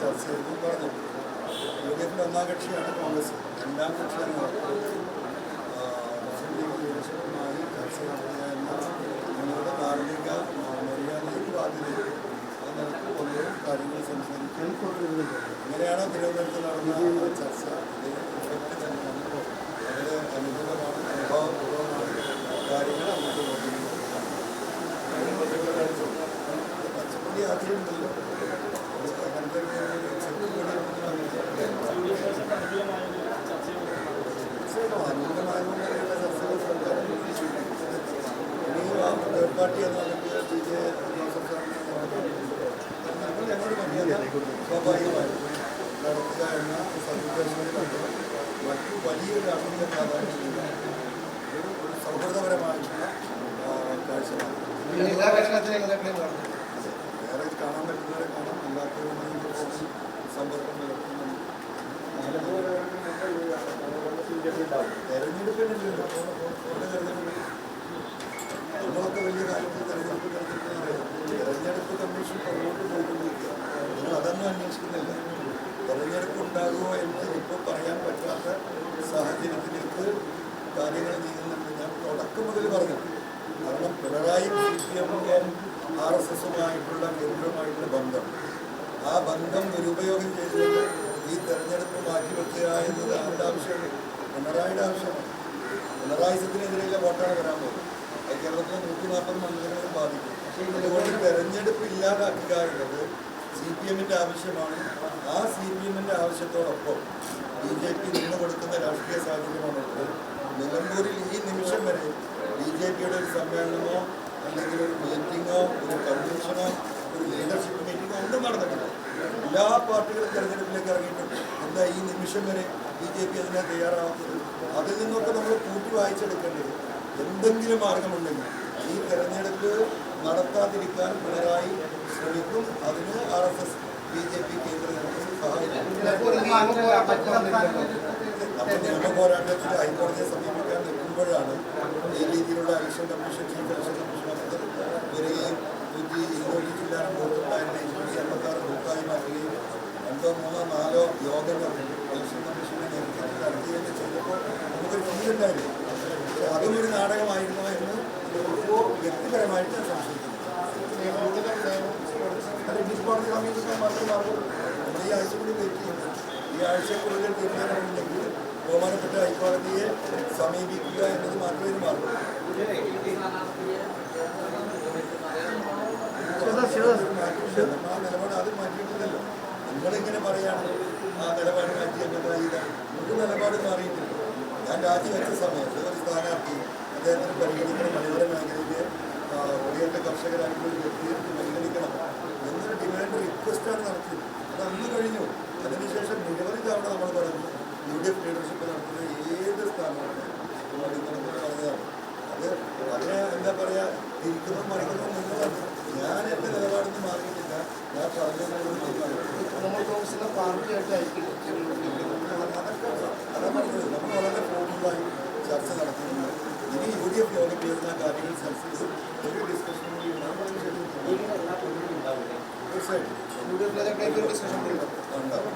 ചർച്ച ചെയ്തു പറഞ്ഞു. യുഡിഎഫിൻ്റെ ഒന്നാം കക്ഷിയാണ് കോൺഗ്രസ്, രണ്ടാം കക്ഷിയാണ് മുസ്ലിം ലീഗ് ലീഡർഷിപ്പുമായി ചർച്ച നടത്തുക എന്ന ഞങ്ങളുടെ ധാർമ്മിക മര്യാദയ്ക്ക് ബാധ്യതയുണ്ട്. അത് നിലക്ക് പൊതുവെ കാര്യങ്ങൾ സംസാരിക്കാൻ ഇങ്ങനെയാണ് തിരുവനന്തപുരത്ത് നടന്ന ചർച്ച. ഇത് ഇഫക്റ്റ് തന്നെയാണ്, വളരെ അനുകൂലമാണ്, അനുഭവപൂർവ്വമാണ് കാര്യങ്ങൾ അങ്ങോട്ട് പോകുന്നത്. പച്ചപ്പൊടി ആദ്യമുണ്ടല്ലോ, അങ്ങനത്തെ അനുകൂലമായുള്ള ചർച്ചകൾ സർക്കാർ ഇനി തേർഡ് പാർട്ടി എന്നല്ലെങ്കിൽ ഞങ്ങളുടെ മര്യാദ സ്വാഭാവികമായും നടത്തുക എന്ന സന്ദേശങ്ങളിലാണ് മറ്റു വലിയ രാഷ്ട്രീയ പ്രാധാന്യമുള്ള ഒരു സൗഹൃദപരമായിട്ടുള്ള കാഴ്ചപ്പാട്. വേറെ കാണാൻ പറ്റുന്നവരെ കാണാം, അല്ലാത്തവരുമായി സമ്പർക്കം പുലർത്തുന്നുണ്ട്. തെരഞ്ഞെടുപ്പിനല്ലോ നമ്മളൊക്കെ വലിയ കാര്യത്തിൽ തെരഞ്ഞെടുപ്പ് നടത്തിയിട്ടെന്നറിയാം. തെരഞ്ഞെടുപ്പ് കമ്മീഷൻ പുറകോട്ട് പോയിക്കൊണ്ടിരിക്കുക. നിങ്ങൾ അതൊന്നും അന്വേഷിക്കുന്നില്ല. തെരഞ്ഞെടുപ്പ് ഉണ്ടാകുമോ എന്ന് ഇപ്പോൾ പറയാൻ പറ്റാത്ത സാഹചര്യത്തിലേക്ക് കാര്യങ്ങൾ നീങ്ങുന്നുണ്ട്. ഞാൻ തുടക്കം മുതൽ പറഞ്ഞു. കാരണം പിണറായി CPM-ഉം RSS-ഉമായിട്ടുള്ള കേന്ദ്രവുമായിട്ടുള്ള ബന്ധം, ആ ബന്ധം ദുരുപയോഗം ചെയ്തുകൊണ്ട് ഈ തെരഞ്ഞെടുപ്പ് മാറ്റിവെക്കുക എന്നത് ആരുടെ ആവശ്യമാണ്? പിണറായിയുടെ ആവശ്യമാണ്. പിണറായിസത്തിനെതിരെയുള്ള വോട്ടാണ് വരാൻ പോകുന്നത്. അത് കേരളത്തിലെ 140 മണ്ഡലങ്ങളെ ബാധിക്കും. അതുകൊണ്ട് തെരഞ്ഞെടുപ്പ് ഇല്ലാതാക്കുക എന്നത് CPM-ന്റെ ആവശ്യമാണ്. ആ CPM-ന്റെ ആവശ്യത്തോടൊപ്പം BJP നിന്ന് കൊടുക്കുന്ന രാഷ്ട്രീയ സാഹചര്യമാണുള്ളത്. നിലമ്പൂരിൽ ഈ നിമിഷം വരെ BJP-യുടെ ഒരു സമ്മേളനമോ അല്ലെങ്കിൽ ഒരു മീറ്റിങ്ങോ ഒരു കൺവെൻഷനോ ഒരു ലീഡർഷിപ്പ് മീറ്റിങ്ങോ ഒന്നും നടന്നിട്ടില്ല. എല്ലാ പാർട്ടികളും തെരഞ്ഞെടുപ്പിലേക്ക് ഇറങ്ങിയിട്ടുണ്ട്. എന്താ ഈ നിമിഷം വരെ BJP അതിനെ തയ്യാറാവാത്തത്? അതിൽ നിന്നൊക്കെ നമ്മൾ കൂട്ടി വായിച്ചെടുക്കേണ്ടത് എന്തെങ്കിലും മാർഗമുണ്ടെങ്കിൽ ഈ തെരഞ്ഞെടുപ്പ് നടത്താതിരിക്കാൻ പിണറായി ശ്രമിക്കും. അതിന് RSS BJP കേന്ദ്ര നേതൃത്വം സഹായിക്കും. അപ്പോൾ നിയമ പോരാട്ടത്തിൽ ഹൈക്കോടതിയെ സമീപിക്കാൻ നിൽക്കുമ്പോഴാണ് ഈ രീതിയിലുള്ള election commission, chief election commission officer വരികയും 220 ജില്ലാ ബൂത്തുണ്ടായിരുന്ന 286 ബൂത്തായി മാറ്റുകയും 2, 3, 4 യോഗങ്ങൾ ഇലക്ഷൻ കമ്മീഷന്റെ നേതൃത്വത്തിൽ നടത്തുകയും ചെയ്തപ്പോൾ നമുക്കൊരു ഫീലുണ്ടായിരുന്നു. പക്ഷെ അതും ഒരു നാടകമായിരുന്നോ എന്ന് ഇപ്പോൾ വ്യക്തിപരമായിട്ട് ഞാൻ സംശയിക്കുന്നു. ഡിസ്കോടതി സമീപിക്കാൻ മാത്രം മാർഗം ഈ ആഴ്ച കൂടി വെയിറ്റ് ചെയ്യുന്നു. ഈ ആഴ്ചക്കുള്ളിൽ തീരുമാനമുണ്ടെങ്കിൽ ബഹുമാനപ്പെട്ട ഹൈക്കോടതിയെ സമീപിക്കുക എന്നത് മാത്രമേ ഇത് മാർഗം. ആ നിലപാട് അത് മാറ്റിയിട്ടില്ലല്ലോ. നിങ്ങളിങ്ങനെ പറയാണ് ആ നിലപാട് മാറ്റി എന്നതായി. നമുക്ക് നിലപാട് മാറിയിട്ടില്ല. ഞാൻ രാജിവെച്ച സമയത്ത് ഒരു സ്ഥാനാർത്ഥി അദ്ദേഹത്തിന് പരിഗണിക്കണം, മലയോര മേഖലയിലെ കുടിയേറ്റ കർഷകരായിട്ടുള്ള വ്യക്തിയെ പരിഗണിക്കണം എന്നൊരു ഡിമാൻഡ് റിക്വസ്റ്റാണ് നടത്തിയത്. അത് അന്ന് കഴിഞ്ഞു. അതിനുശേഷം നിരവധി തവണ നമ്മൾ പറഞ്ഞു UDF ലീഡർഷിപ്പ് നടത്തുന്ന ഏത് സ്ഥാനമാണ് പറഞ്ഞതാണ്. അത് അതിനെ എന്താ പറയുക, തിരിക്കുന്നതും മറിക്കുന്നതും നിങ്ങളാണ്. ഞാൻ എൻ്റെ നിലപാടിൽ മാറിയിട്ടില്ല. ഞാൻ പറഞ്ഞതിനോട് അതാ പറഞ്ഞത്. നമ്മൾ വളരെ ഫോർമലായി ചർച്ച നടത്തുന്നുണ്ട്. ഇനി UDF യോഗം ചെയ്യുന്ന കാര്യങ്ങൾ ചർച്ച ചെയ്ത് ഒരു ഡിസ്കഷൻ കൂടി ഉണ്ടാവും. തീർച്ചയായിട്ടും ഉണ്ടാവും.